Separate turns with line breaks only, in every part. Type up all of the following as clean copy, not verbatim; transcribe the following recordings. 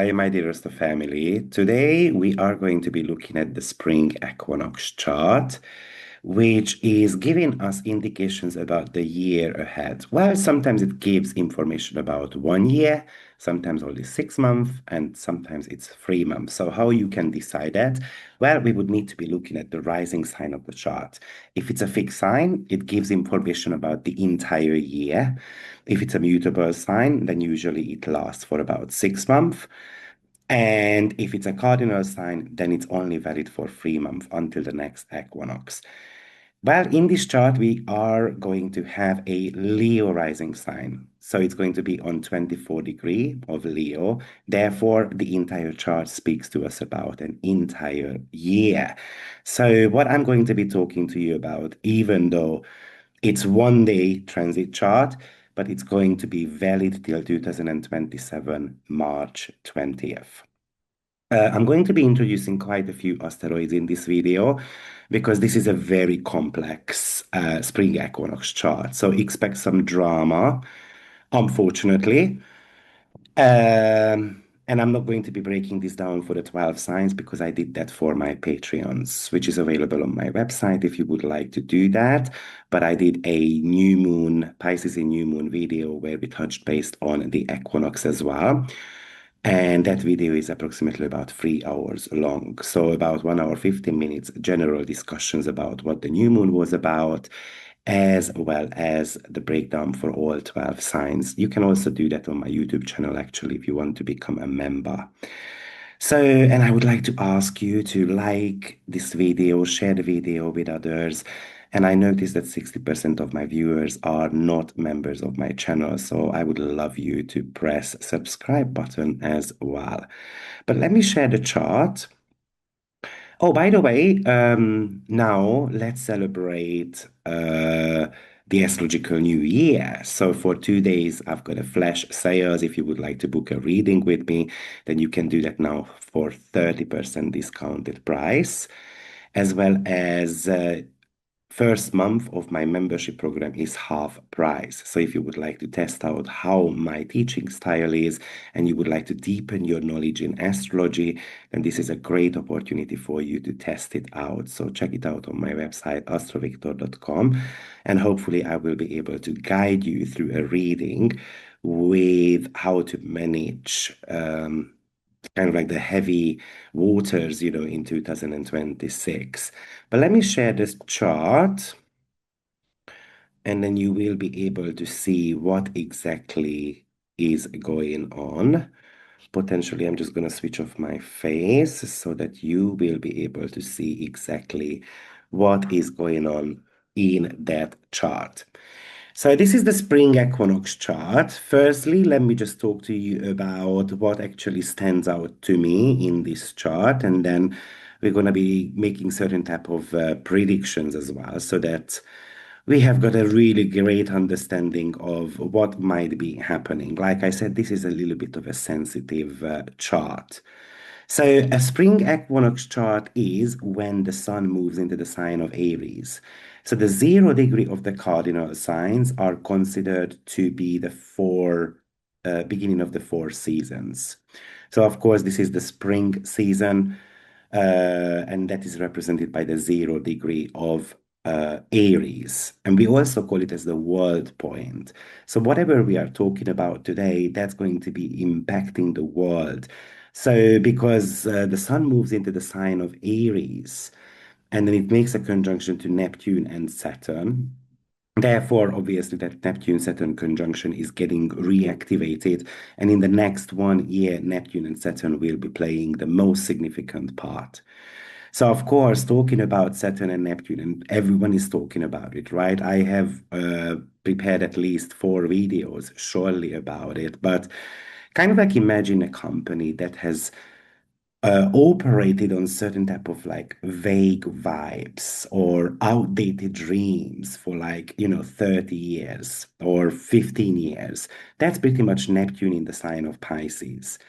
Hi, my dearest family. Today we are going to be looking at the spring equinox chart, which is giving us indications about the year ahead. Well, sometimes it gives information about 1 year, sometimes only 6 months, and sometimes it's 3 months. So how you can decide that? Well, we would need to be looking at the rising sign of the chart. If it's a fixed sign, it gives information about the entire year. If it's a mutable sign, then usually it lasts for about 6 months. And if it's a cardinal sign, then it's only valid for 3 months until the next equinox. Well, in this chart, we are going to have a Leo rising sign. So it's going to be on 24 degree of Leo. Therefore, the entire chart speaks to us about an entire year. So what I'm going to be talking to you about, even though it's 1 day transit chart, but it's going to be valid till 2027, March 20th. I'm going to be introducing quite a few asteroids in this video because this is a very complex spring equinox chart. So expect some drama, unfortunately. And I'm not going to be breaking this down for the 12 signs because I did that for my Patreons, which is available on my website if you would like to do that. But I did a new moon, Pisces in new moon video where we touched based on the equinox as well. And that video is approximately about 3 hours long. So about 1 hour, 15 minutes, general discussions about what the new moon was about, as well as the breakdown for all 12 signs. You can also do that on my YouTube channel, actually, if you want to become a member. So, and I would like to ask you to like this video, share the video with others. And I noticed that 60% of my viewers are not members of my channel, so I would love you to press subscribe button as well. But let me share the chart. Oh, by the way, now let's celebrate the astrological new year. So for 2 days, I've got a flash sales. If you would like to book a reading with me, then you can do that now for 30% discounted price, as well as first month of my membership program is half price. So if you would like to test out how my teaching style is and you would like to deepen your knowledge in astrology, then this is a great opportunity for you to test it out. So check it out on my website, AstroViktor.com, and hopefully I will be able to guide you through a reading with how to manage kind of like the heavy waters, in 2026. But let me share this chart, and then you will be able to see what exactly is going on. Potentially, I'm just going to switch off my face so that you will be able to see exactly what is going on in that chart. So this is the spring equinox chart. Firstly, let me just talk to you about what actually stands out to me in this chart, and then we're going to be making certain type of predictions as well, so that we have got a really great understanding of what might be happening. Like I said, this is a little bit of a sensitive chart. So a spring equinox chart is when the sun moves into the sign of Aries. So the 0 degree of the cardinal signs are considered to be the beginning of the 4 seasons. So of course, this is the spring season, and that is represented by the 0 degree of Aries. And we also call it as the world point. So whatever we are talking about today, that's going to be impacting the world. So because the sun moves into the sign of Aries, and then it makes a conjunction to Neptune and Saturn. Therefore, obviously, that Neptune-Saturn conjunction is getting reactivated. And in the next 1 year, Neptune and Saturn will be playing the most significant part. So, of course, talking about Saturn and Neptune, and everyone is talking about it, right? I have prepared at least 4 videos surely about it, but kind of like imagine a company that has operated on certain type of like vague vibes or outdated dreams for like 30 years or 15 years. That's pretty much Neptune in the sign of Pisces.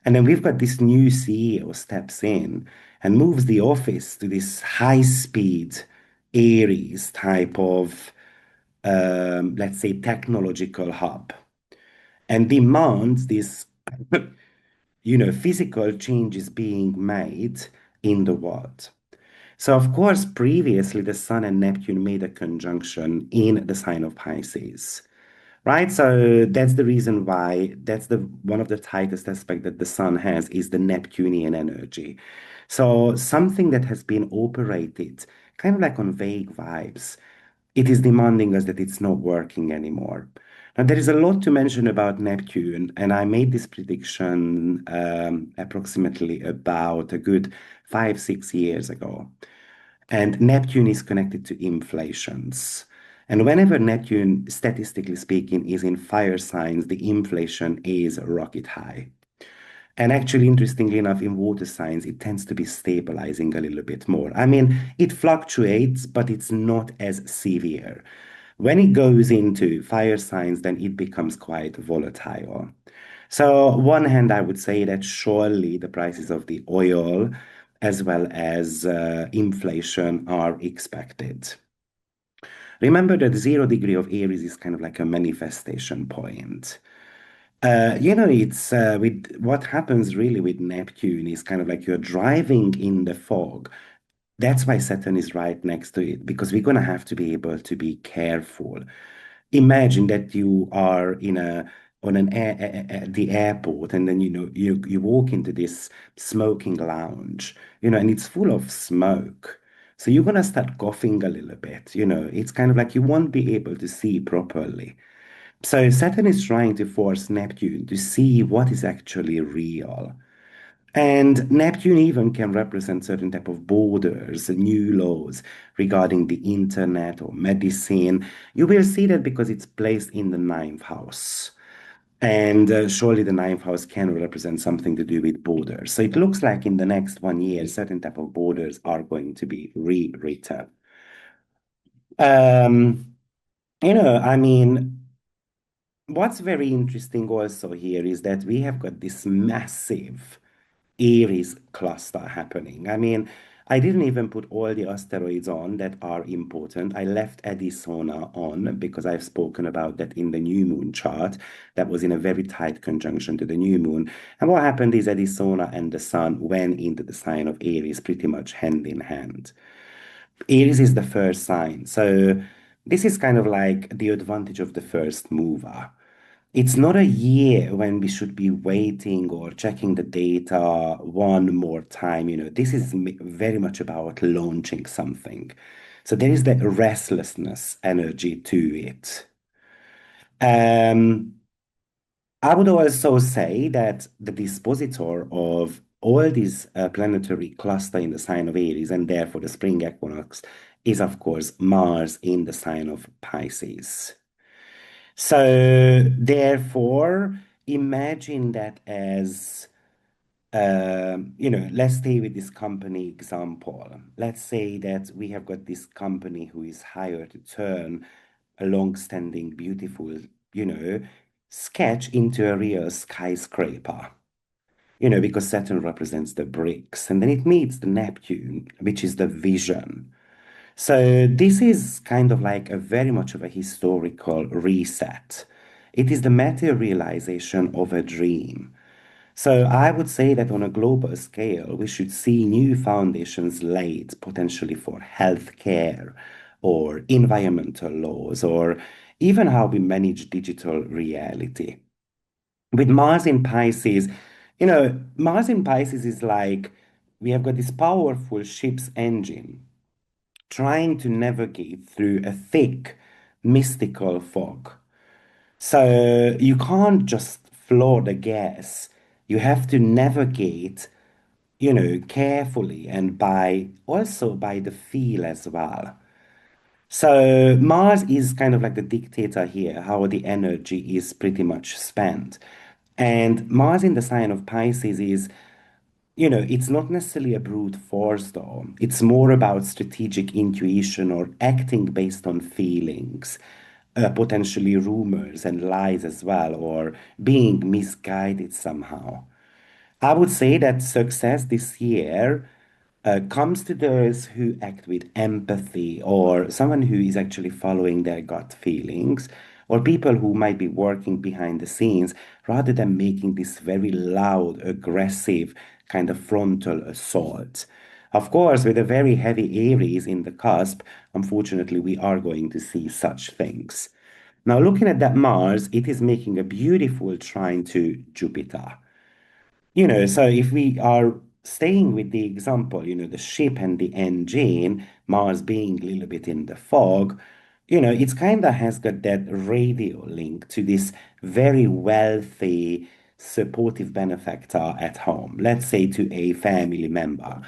And then we've got this new CEO steps in and moves the office to this high speed Aries type of let's say technological hub, and demands this physical changes being made in the world. So, of course, previously the Sun and Neptune made a conjunction in the sign of Pisces, right? So that's the reason why that's the one of the tightest aspect that the Sun has is the Neptunian energy. So something that has been operated kind of like on vague vibes, it is demanding us that it's not working anymore. Now, there is a lot to mention about Neptune, and I made this prediction approximately about a good 5, 6 years ago. And Neptune is connected to inflations. And whenever Neptune, statistically speaking, is in fire signs, the inflation is rocket high. And actually, interestingly enough, in water signs, it tends to be stabilizing a little bit more. I mean, it fluctuates, but it's not as severe. When it goes into fire signs, then it becomes quite volatile. So, on one hand, I would say that surely the prices of the oil as well as inflation are expected. Remember that 0 degree of Aries is kind of like a manifestation point. It's with what happens really with Neptune is kind of like you're driving in the fog. That's why Saturn is right next to it, because we're going to have to be able to be careful. Imagine that you are in a on an air, at the airport, and then you walk into this smoking lounge, and it's full of smoke. So you're gonna start coughing a little bit. It's kind of like you won't be able to see properly. So Saturn is trying to force Neptune to see what is actually real. And Neptune even can represent certain type of borders, new laws regarding the internet or medicine. You will see that because it's placed in the ninth house. And surely the ninth house can represent something to do with borders. So it looks like in the next 1 year, certain type of borders are going to be rewritten. Um, I mean, what's very interesting also here is that we have got this massive Aries cluster happening. I mean, I didn't even put all the asteroids on that are important. I left Addisona on because I've spoken about that in the new moon chart. That was in a very tight conjunction to the new moon. And what happened is Addisona and the sun went into the sign of Aries pretty much hand in hand. Aries is the first sign. So this is kind of like the advantage of the first mover. It's not a year when we should be waiting or checking the data one more time. This is very much about launching something. So there is that restlessness energy to it. Um, I would also say that the dispositor of all these planetary cluster in the sign of Aries and therefore the spring equinox is, of course, Mars in the sign of Pisces. So, therefore, imagine that as, let's stay with this company example. Let's say that we have got this company who is hired to turn a long-standing, beautiful, you know, sketch into a real skyscraper. Because Saturn represents the bricks, and then it meets the Neptune, which is the vision. So this is kind of like a very much of a historical reset. It is the materialization of a dream. So I would say that on a global scale, we should see new foundations laid potentially for healthcare or environmental laws or even how we manage digital reality. With Mars in Pisces, Mars in Pisces is like we have got this powerful ship's engine trying to navigate through a thick, mystical fog. So you can't just floor the gas. You have to navigate, carefully and by the feel as well. So Mars is kind of like the dictator here, how the energy is pretty much spent. And Mars in the sign of Pisces is it's not necessarily a brute force, though. It's more about strategic intuition or acting based on feelings, potentially rumors and lies as well, or being misguided somehow. I would say that success this year comes to those who act with empathy or someone who is actually following their gut feelings or people who might be working behind the scenes rather than making this very loud, aggressive kind of frontal assault. Of course, with a very heavy Aries in the cusp, unfortunately, we are going to see such things. Now, looking at that Mars, it is making a beautiful trine to Jupiter. So if we are staying with the example, the ship and the engine, Mars being a little bit in the fog, it's kind of has got that radio link to this very wealthy, supportive benefactor at home. Let's say to a family member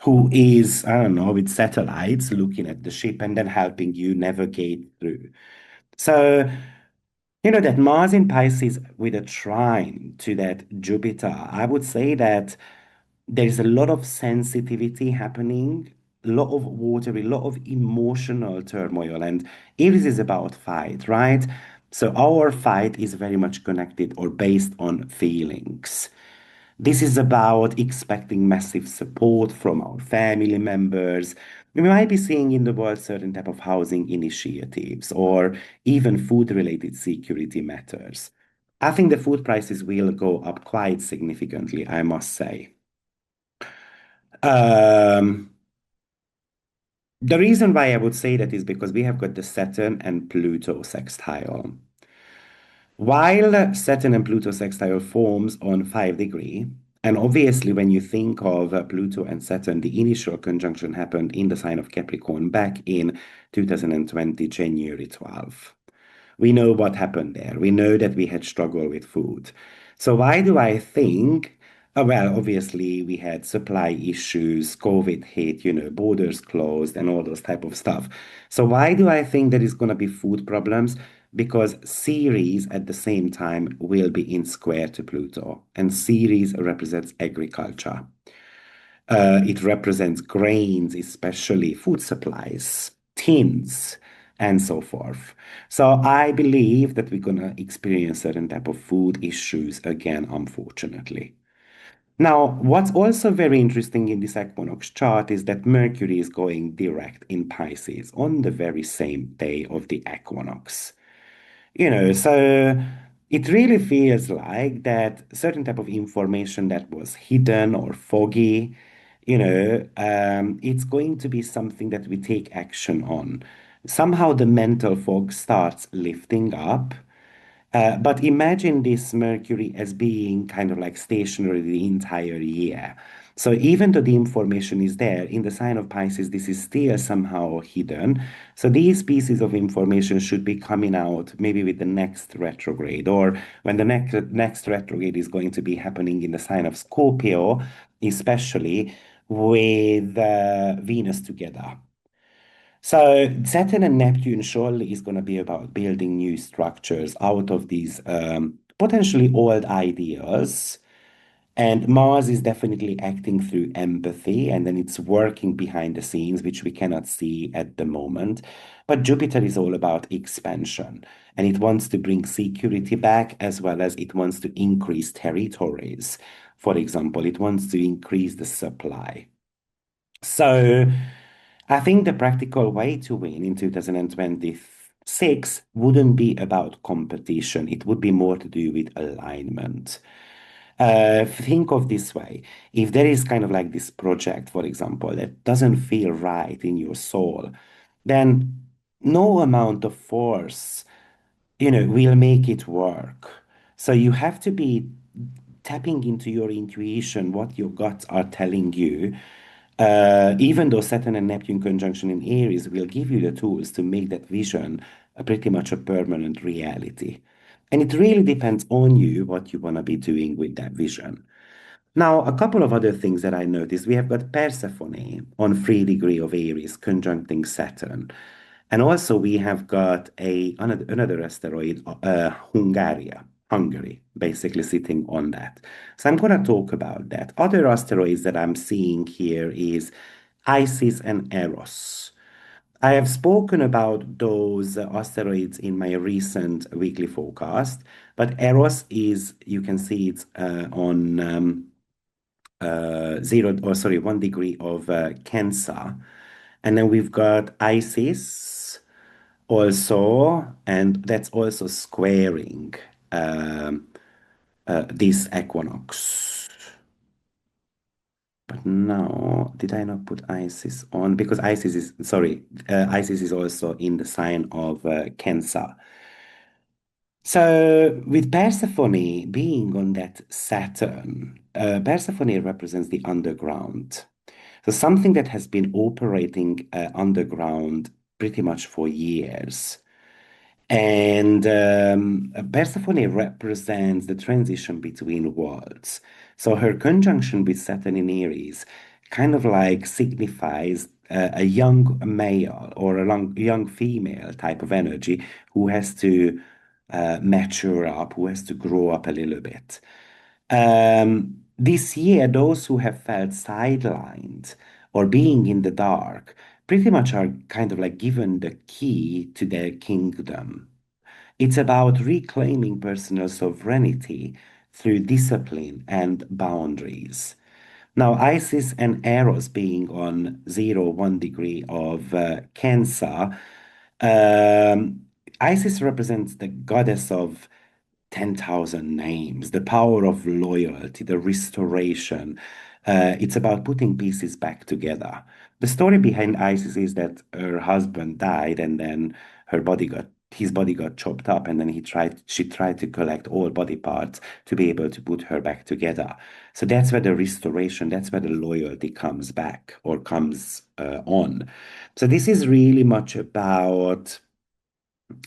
who is, I don't know, with satellites looking at the ship and then helping you navigate through. So, that Mars in Pisces with a trine to that Jupiter, I would say that there is a lot of sensitivity happening, a lot of water, a lot of emotional turmoil, and Aries is about fight, right? So our fight is very much connected or based on feelings. This is about expecting massive support from our family members. We might be seeing in the world certain type of housing initiatives or even food-related security matters. I think the food prices will go up quite significantly, I must say. Um, the reason why I would say that is because we have got the Saturn and Pluto sextile. While Saturn and Pluto sextile forms on 5 degree, and obviously when you think of Pluto and Saturn, the initial conjunction happened in the sign of Capricorn back in 2020, January 12th. We know what happened there. We know that we had struggle with food. So why do I think? Well, obviously we had supply issues, COVID hit, borders closed and all those type of stuff. So why do I think there is going to be food problems? Because Ceres at the same time will be in square to Pluto, and Ceres represents agriculture. It represents grains, especially food supplies, tins, and so forth. So I believe that we're going to experience certain type of food issues again, unfortunately. Now, what's also very interesting in this equinox chart is that Mercury is going direct in Pisces on the very same day of the equinox. So it really feels like that certain type of information that was hidden or foggy, it's going to be something that we take action on. Somehow the mental fog starts lifting up, but imagine this Mercury as being kind of like stationary the entire year. So even though the information is there, in the sign of Pisces, this is still somehow hidden. So these pieces of information should be coming out maybe with the next retrograde or when the next retrograde is going to be happening in the sign of Scorpio, especially with Venus together. So Saturn and Neptune surely is going to be about building new structures out of these potentially old ideas. And Mars is definitely acting through empathy, and then it's working behind the scenes, which we cannot see at the moment. But Jupiter is all about expansion, and it wants to bring security back as well as it wants to increase territories. For example, it wants to increase the supply. So I think the practical way to win in 2026 wouldn't be about competition. It would be more to do with alignment. Think of this way. If there is kind of like this project, for example, that doesn't feel right in your soul, then no amount of force, will make it work. So you have to be tapping into your intuition, what your guts are telling you. Even though Saturn and Neptune conjunction in Aries will give you the tools to make that vision pretty much a permanent reality. And it really depends on you what you want to be doing with that vision. Now, a couple of other things that I noticed. We have got Persephone on 3 degree of Aries conjuncting Saturn. And also we have got another asteroid, Hungary, basically sitting on that. So I'm going to talk about that. Other asteroids that I'm seeing here is Isis and Eros. I have spoken about those asteroids in my recent weekly forecast, but Eros is, you can see it's on 1 degree of Cancer. And then we've got Isis Also, and that's also squaring um, this equinox. But now, did I not put Isis on? Because Isis is, sorry, Isis is also in the sign of Cancer. So, with Persephone being on that Saturn, Persephone represents the underground. So, something that has been operating underground pretty much for years. And Persephone represents the transition between worlds. So her conjunction with Saturn in Aries kind of like signifies a young male or a young female type of energy who has to mature up, who has to grow up a little bit. This year, those who have felt sidelined or being in the dark pretty much are kind of like given the key to their kingdom. It's about reclaiming personal sovereignty through discipline and boundaries. Now, Isis and Eros being on 1 degree of Cancer, um, Isis represents the goddess of 10,000 names, the power of loyalty, the restoration. It's about putting pieces back together. The story behind Isis is that her husband died and then his body got chopped up and then she tried to collect all body parts to be able to put her back together. So that's where the restoration, that's where the loyalty comes back or comes on. So this is really much about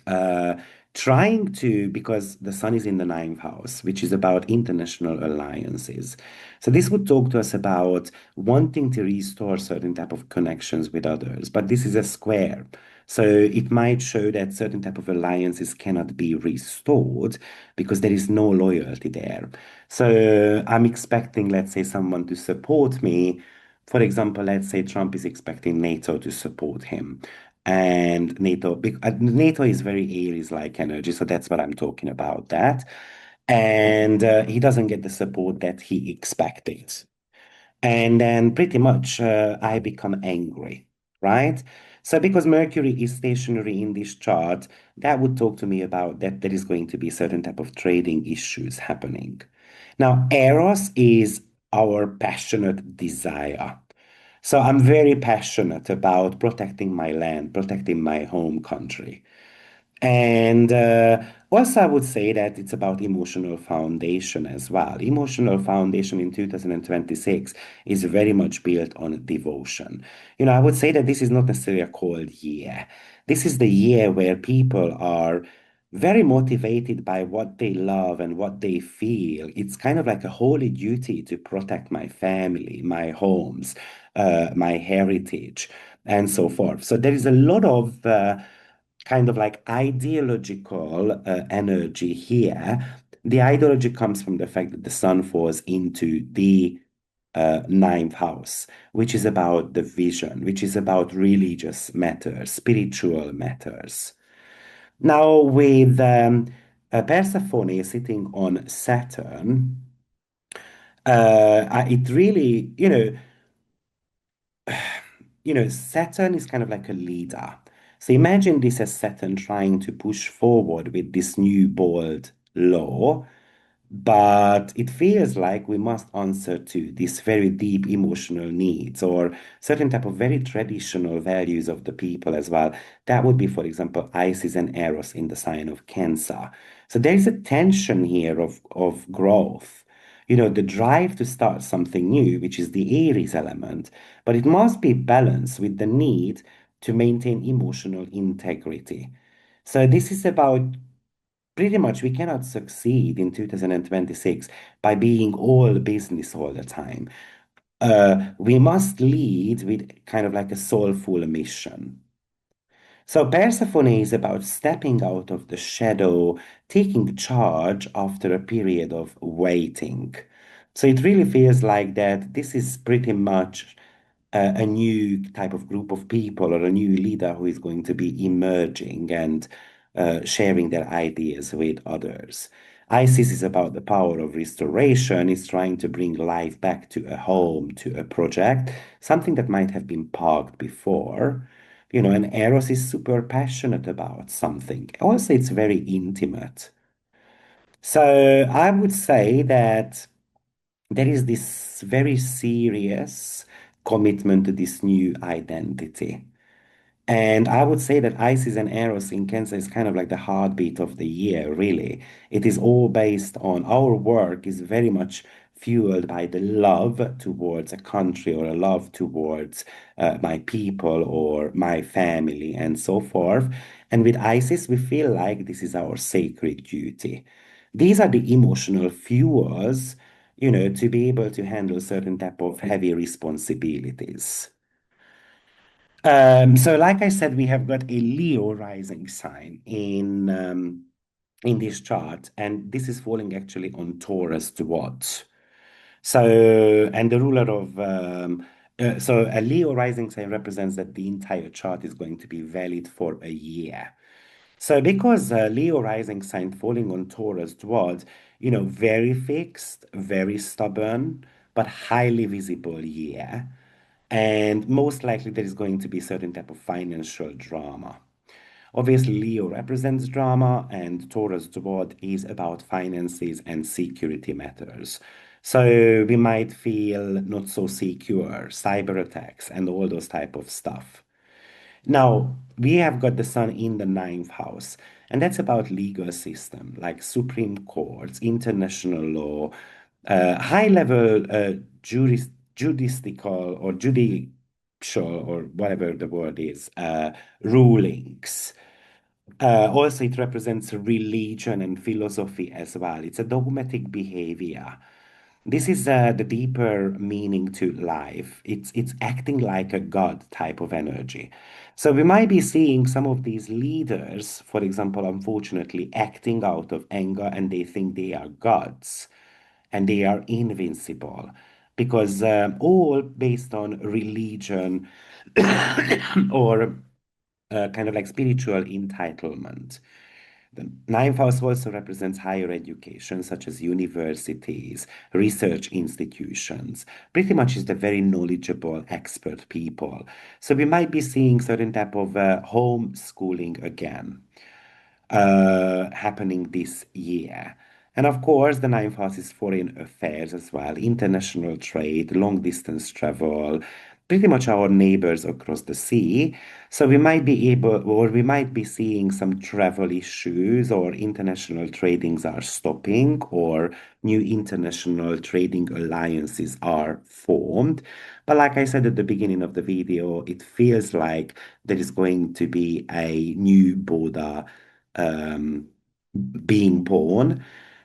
uh, trying to, because the sun is in the ninth house, which is about international alliances. So this would talk to us about wanting to restore certain type of connections with others, but this is a square. So it might show that certain type of alliances cannot be restored because there is no loyalty there. So I'm expecting, let's say, someone to support me. For example, let's say Trump is expecting NATO to support him. And NATO is very Aries-like energy, so that's what I'm talking about, that. And he doesn't get the support that he expected. And then pretty much I become angry, right? So because Mercury is stationary in this chart, that would talk to me about that there is going to be certain type of trading issues happening. Now, Eros is our passionate desire. So I'm very passionate about protecting my land, protecting my home country. And also, I would say that it's about emotional foundation as well. Emotional foundation in 2026 is very much built on devotion. I would say that this is not necessarily a cold year. This is the year where people are very motivated by what they love and what they feel. It's kind of like a holy duty to protect my family, my homes, my heritage, and so forth. So there is a lot of kind of like ideological energy here. The ideology comes from the fact that the sun falls into the ninth house, which is about the vision, which is about religious matters, spiritual matters. Now, with Persephone sitting on Saturn, it really, Saturn is kind of like a leader. So imagine this as Saturn trying to push forward with this new bold law, but it feels like we must answer to these very deep emotional needs or certain type of very traditional values of the people as well. That would be, for example, Isis and Eros in the sign of Cancer. So there is a tension here of growth. The drive to start something new, which is the Aries element, but it must be balanced with the need to maintain emotional integrity. So this is about pretty much we cannot succeed in 2026 by being all business all the time. We must lead with kind of like a soulful mission. So Persephone is about stepping out of the shadow, taking charge after a period of waiting. So it really feels like that this is pretty much a new type of group of people or a new leader who is going to be emerging and sharing their ideas with others. Isis is about the power of restoration. It's trying to bring life back to a home, to a project, something that might have been parked before. And Eros is super passionate about something. Also, it's very intimate. So I would say that there is this very serious commitment to this new identity. And I would say that Isis and Eros in Cancer is kind of like the heartbeat of the year, really. It is all based on our work is very much fueled by the love towards a country or a love towards my people or my family and so forth. And with Isis, we feel like this is our sacred duty. These are the emotional fuels, to be able to handle certain type of heavy responsibilities. So like I said, we have got a Leo rising sign in this chart, and this is falling actually on Taurus to what? So, and the ruler of so a Leo rising sign represents that the entire chart is going to be valid for a year. So because Leo rising sign falling on Taurus towards, very fixed, very stubborn, but highly visible year. And most likely there is going to be certain type of financial drama. Obviously, Leo represents drama, and Taurus Dwad is about finances and security matters. So we might feel not so secure, cyber attacks, and all those type of stuff. Now, we have got the sun in the ninth house, and that's about legal system, like Supreme Courts, international law, high-level judicial or judicial or whatever the word is, rulings. Also, it represents religion and philosophy as well. It's a dogmatic behavior. This is the deeper meaning to life. It's acting like a god type of energy. So we might be seeing some of these leaders, for example, unfortunately, acting out of anger and they think they are gods and they are invincible because all based on religion or kind of like spiritual entitlement. The ninth house also represents higher education, such as universities, research institutions. Pretty much is the very knowledgeable, expert people. So we might be seeing certain type of homeschooling again happening this year. And of course, the ninth house is foreign affairs as well, international trade, long distance travel, pretty much our neighbors across the sea. So we might be able, or we might be seeing some travel issues, or international tradings are stopping, or new international trading alliances are formed. But like I said at the beginning of the video, it feels like there is going to be a new border um, being born.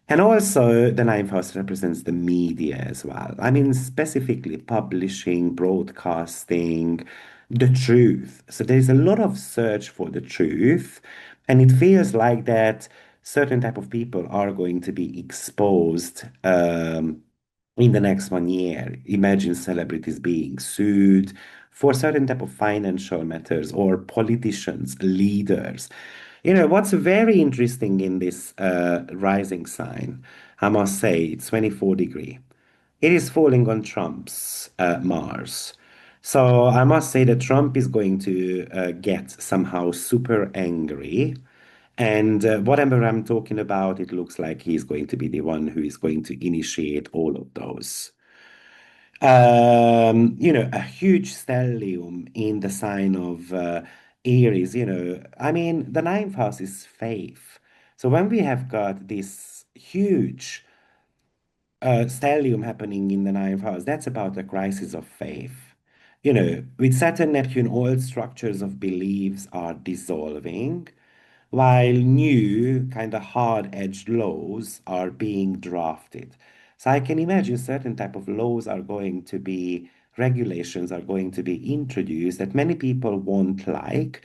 And also, the ninth house represents the media as well. I mean, specifically publishing, broadcasting, the truth. So there's a lot of search for the truth, and it feels like that certain type of people are going to be exposed in the next 1 year. Imagine celebrities being sued for certain type of financial matters or politicians, leaders. What's very interesting in this rising sign, I must say, it's 24 degree. It is falling on Trump's Mars. So I must say that Trump is going to get somehow super angry. And whatever I'm talking about, it looks like he's going to be the one who is going to initiate all of those. A huge stellium in the sign of Aries, I mean, the ninth house is faith. So when we have got this huge stellium happening in the ninth house, that's about a crisis of faith. With Saturn, Neptune, old structures of beliefs are dissolving, while new, kind of hard-edged laws are being drafted. So I can imagine certain type of laws are going to be, regulations are going to be introduced that many people won't like.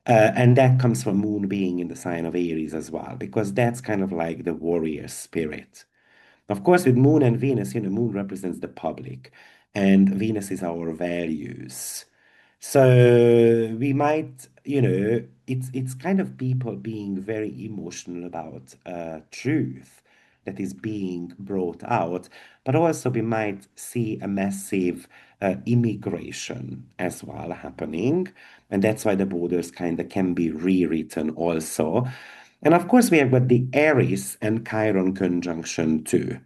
And that comes from Moon being in the sign of Aries as well, because that's kind of like the warrior spirit. Of course, with Moon and Venus, Moon represents the public, and Venus is our values. So we might, it's kind of people being very emotional about truth. that is being brought out, but also we might see a massive immigration as well happening. And that's why the borders kind of can be rewritten also. And of course, we have got the Aries and Chiron conjunction too.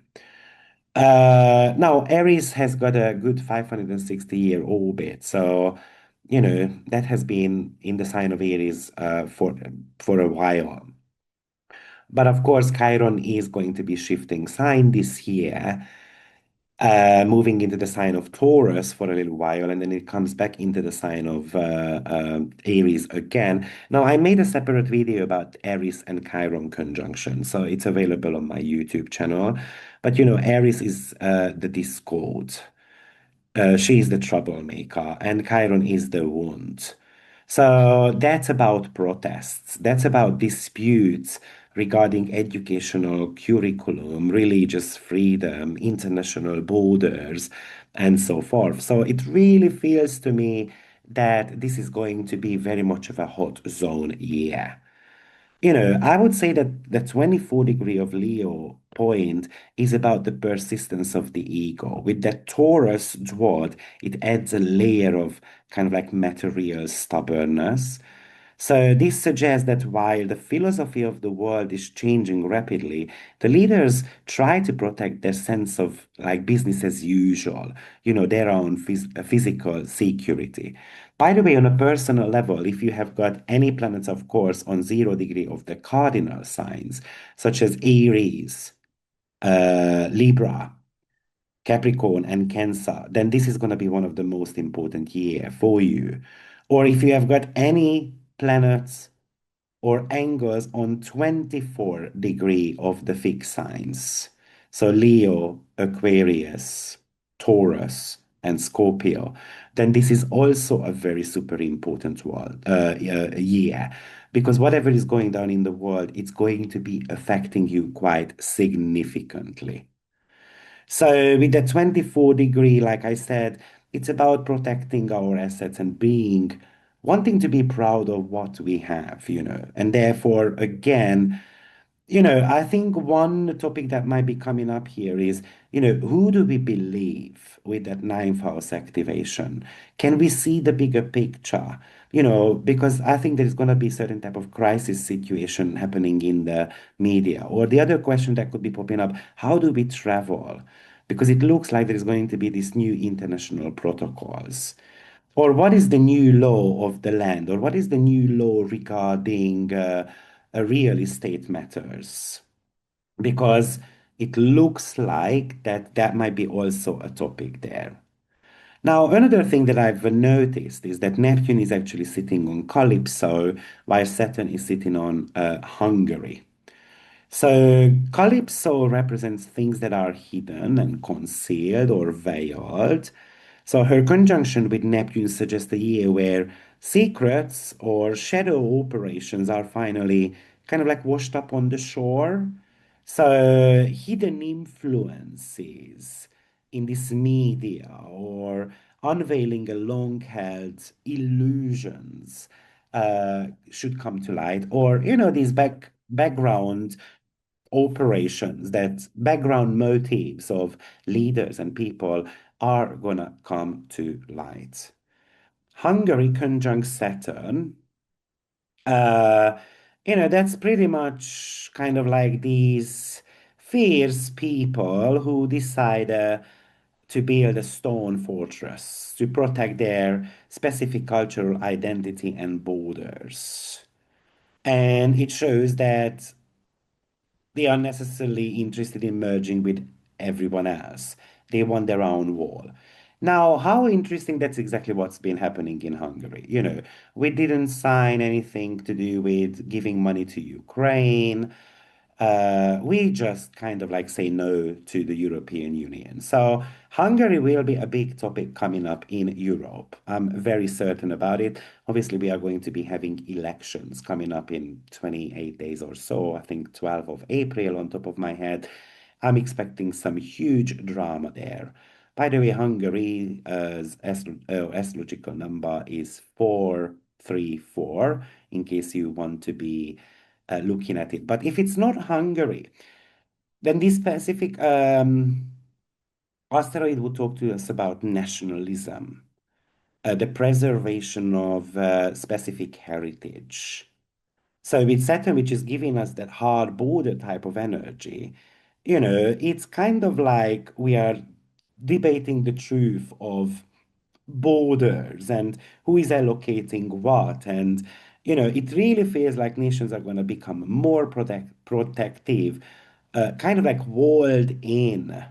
Now, Aries has got a good 560-year orbit. So, that has been in the sign of Aries for a while. But of course, Chiron is going to be shifting sign this year, moving into the sign of Taurus for a little while, and then it comes back into the sign of Aries again. Now, I made a separate video about Aries and Chiron conjunction, so it's available on my YouTube channel. But Aries is the discord. She is the troublemaker, and Chiron is the wound. So that's about protests. That's about disputes regarding educational curriculum, religious freedom, international borders, and so forth. So it really feels to me that this is going to be very much of a hot zone year. I would say that the 24 degree of Leo point is about the persistence of the ego. With that Taurus dwad, it adds a layer of kind of like material stubbornness. So this suggests that while the philosophy of the world is changing rapidly, the leaders try to protect their sense of like business as usual, their own physical security. By the way, on a personal level, if you have got any planets, of course, on 0 degree of the cardinal signs, such as Aries, Libra, Capricorn, and Cancer, then this is going to be one of the most important year for you. Or if you have got any planets or angles on 24 degree of the fixed signs. So Leo, Aquarius, Taurus, and Scorpio, then this is also a very super important year, because whatever is going down in the world, it's going to be affecting you quite significantly. So with the 24 degree, like I said, it's about protecting our assets and wanting to be proud of what we have, And therefore, again, I think one topic that might be coming up here is, who do we believe with that ninth house activation? Can we see the bigger picture? Because I think there's going to be certain type of crisis situation happening in the media. Or the other question that could be popping up, how do we travel? Because it looks like there is going to be these new international protocols. Or what is the new law of the land? Or what is the new law regarding real estate matters? Because it looks like that might be also a topic there. Now, another thing that I've noticed is that Neptune is actually sitting on Calypso, while Saturn is sitting on Hungary. So Calypso represents things that are hidden and concealed or veiled. So her conjunction with Neptune suggests a year where secrets or shadow operations are finally kind of like washed up on the shore. So hidden influences in this media or unveiling a long-held illusions should come to light, or these background operations, that background motives of leaders and people are gonna come to light. Hungary conjunct Saturn, uh, that's pretty much kind of like these fierce people who decide to build a stone fortress to protect their specific cultural identity and borders. And it shows that they are necessarily interested in merging with everyone else. They want their own wall. Now, how interesting, that's exactly what's been happening in Hungary. We didn't sign anything to do with giving money to Ukraine. We just kind of like say no to the European Union. So Hungary will be a big topic coming up in Europe. I'm very certain about it. Obviously, we are going to be having elections coming up in 28 days or so. I think 12th of April on top of my head. I'm expecting some huge drama there. By the way, Hungary's astrological number is 434, in case you want to be looking at it. But if it's not Hungary, Then this specific asteroid will talk to us about nationalism, the preservation of specific heritage. So with Saturn, which is giving us that hard border type of energy, it's kind of like we are debating the truth of borders and who is allocating what. And, it really feels like nations are going to become more protective, kind of like walled in.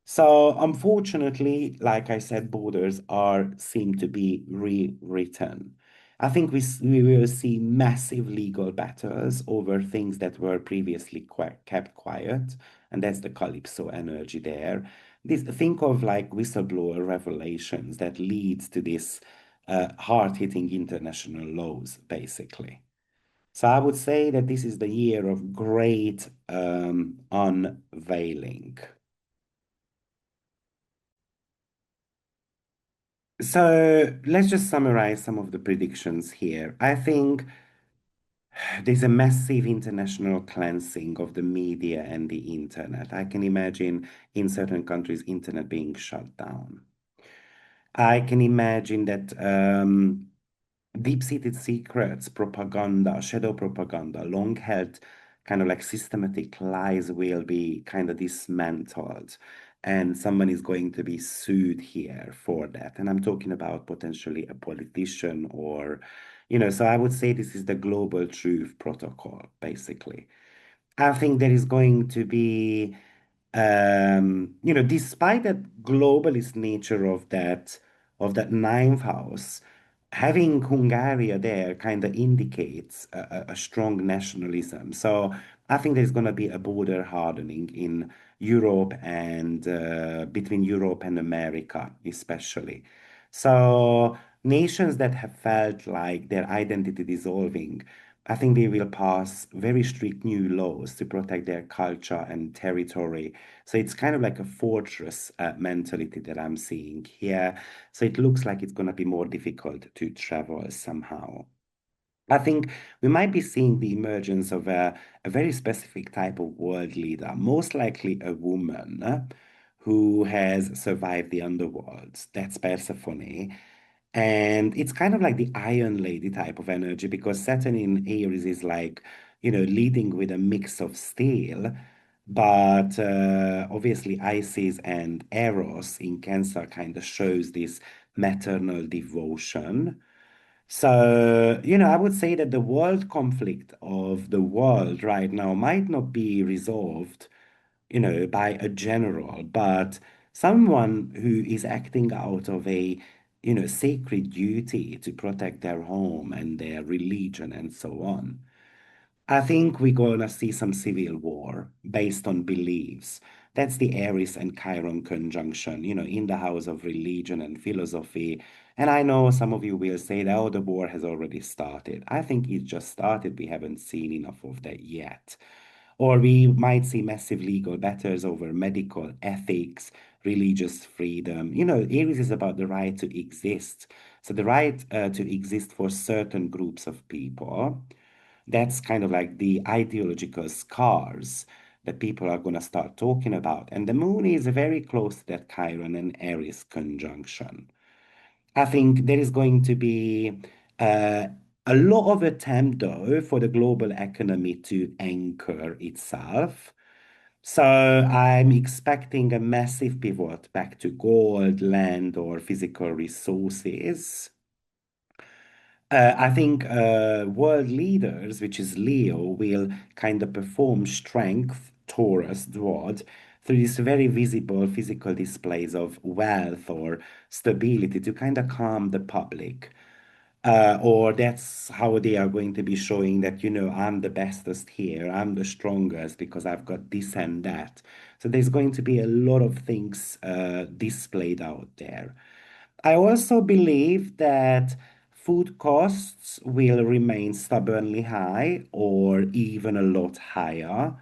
So unfortunately, like I said, borders are seem to be rewritten. I think we will see massive legal battles over things that were previously kept quiet, and that's the Calypso energy there. Think of like whistleblower revelations that leads to this hard-hitting international laws, basically. So I would say that this is the year of great unveiling. So let's just summarize some of the predictions here. I think there's a massive international cleansing of the media and the internet. I can imagine in certain countries, internet being shut down. I can imagine that deep-seated secrets, propaganda, shadow propaganda, long-held kind of like systematic lies will be kind of dismantled. And someone is going to be sued here for that. And I'm talking about potentially a politician or, so I would say this is the global truth protocol, basically. I think there is going to be, despite that globalist nature of that ninth house, having Hungary there kind of indicates a strong nationalism. So I think there's going to be a border hardening in Europe and between Europe and America, especially. So nations that have felt like their identity dissolving, I think they will pass very strict new laws to protect their culture and territory. So it's kind of like a fortress mentality that I'm seeing here. So it looks like it's going to be more difficult to travel somehow. I think we might be seeing the emergence of a very specific type of world leader, most likely a woman who has survived the underworld. That's Persephone. And it's kind of like the Iron Lady type of energy because Saturn in Aries is like, leading with a mix of steel. But obviously, Isis and Eros in Cancer kind of shows this maternal devotion. So, I would say that the world conflict of the world right now might not be resolved, by a general, but someone who is acting out of a, sacred duty to protect their home and their religion and so on. I think we're going to see some civil war based on beliefs. That's the Aries and Chiron conjunction, in the house of religion and philosophy. And I know some of you will say that, oh, the war has already started. I think it just started. We haven't seen enough of that yet. Or we might see massive legal battles over medical ethics, religious freedom. Aries is about the right to exist. So the right to exist for certain groups of people. That's kind of like the ideological scars that people are going to start talking about. And the moon is very close to that Chiron and Aries conjunction. I think there is going to be uh, a lot of attempt, though, for the global economy to anchor itself. So I'm expecting a massive pivot back to gold, land, or physical resources. I think world leaders, which is Leo, will kind of perform strength, Taurus, Dwad, through these very visible physical displays of wealth or stability to kind of calm the public. Or that's how they are going to be showing that, I'm the bestest here, I'm the strongest because I've got this and that. So there's going to be a lot of things displayed out there. I also believe that food costs will remain stubbornly high or even a lot higher.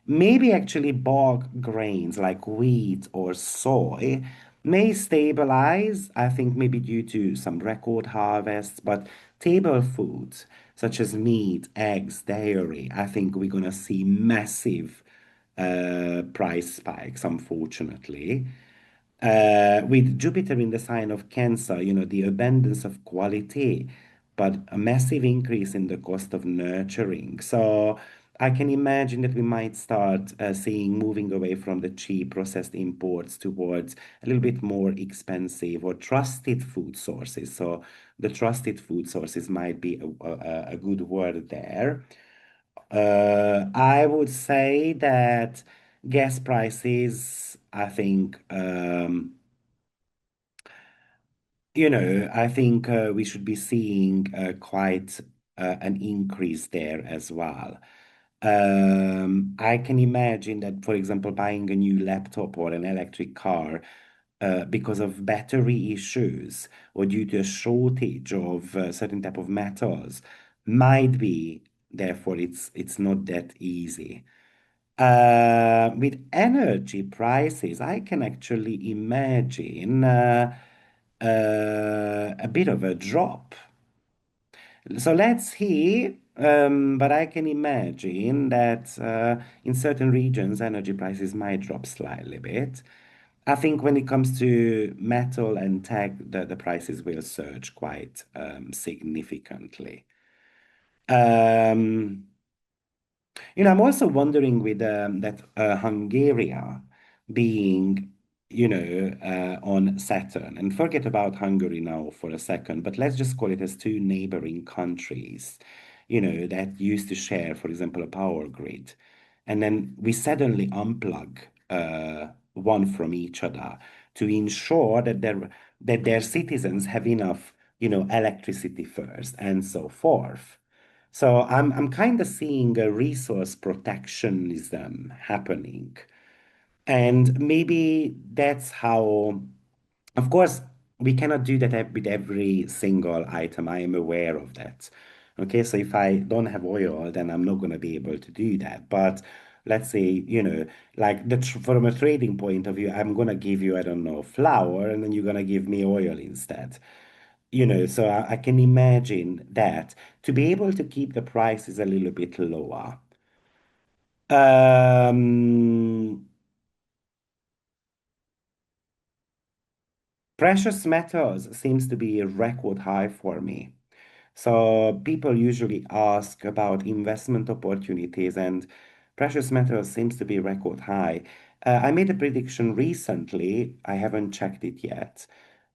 Maybe actually bulk grains like wheat or soy may stabilize, I think maybe due to some record harvests, but table foods such as meat, eggs, dairy, I think we're going to see massive price spikes, unfortunately. With Jupiter in the sign of Cancer, the abundance of quality, but a massive increase in the cost of nurturing. So I can imagine that we might start seeing moving away from the cheap processed imports towards a little bit more expensive or trusted food sources. So the trusted food sources might be a good word there. I would say that gas prices, I think, I think we should be seeing quite an increase there as well. I can imagine that, for example, buying a new laptop or an electric car because of battery issues or due to a shortage of certain type of metals might be, therefore, it's not that easy. With energy prices, I can actually imagine a bit of a drop. So let's see. But I can imagine that in certain regions, energy prices might drop slightly bit. I think when it comes to metal and tech, the prices will surge quite significantly. Um, I'm also wondering with that Hungary being, on Saturn, and forget about Hungary now for a second, but let's just call it as two neighboring countries, that used to share, for example, a power grid. And then we suddenly unplug one from each other to ensure that their citizens have enough, electricity first and so forth. So I'm kind of seeing a resource protectionism happening. And maybe that's how, of course, we cannot do that with every single item. I am aware of that. Okay, so if I don't have oil, then I'm not going to be able to do that. But let's say, like from a trading point of view, I'm going to give you, I don't know, flour, and then you're going to give me oil instead. So I can imagine that to be able to keep the prices a little bit lower. Um, Precious metals seems to be a record high for me. So people usually ask about investment opportunities, and precious metals seems to be record high. I made a prediction recently. I haven't checked it yet.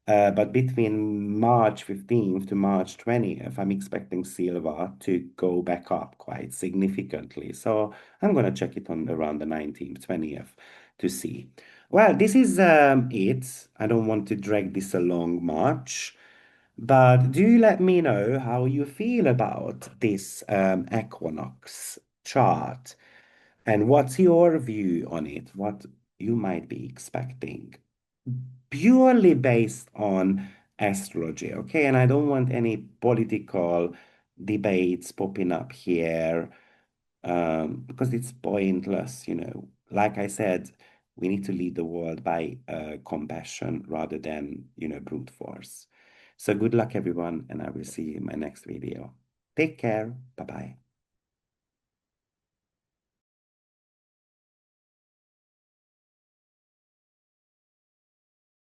But between March 15th to March 20th, I'm expecting silver to go back up quite significantly. So I'm going to check it on around the 19th, 20th to see. Well, this is it. I don't want to drag this along much, but do let me know how you feel about this equinox chart and what's your view on it, what you might be expecting purely based on astrology, okay? And I don't want any political debates popping up here because it's pointless. Like I said, we need to lead the world by compassion rather than, brute force. So good luck, everyone, and I will see you in my next video. Take care. Bye-bye.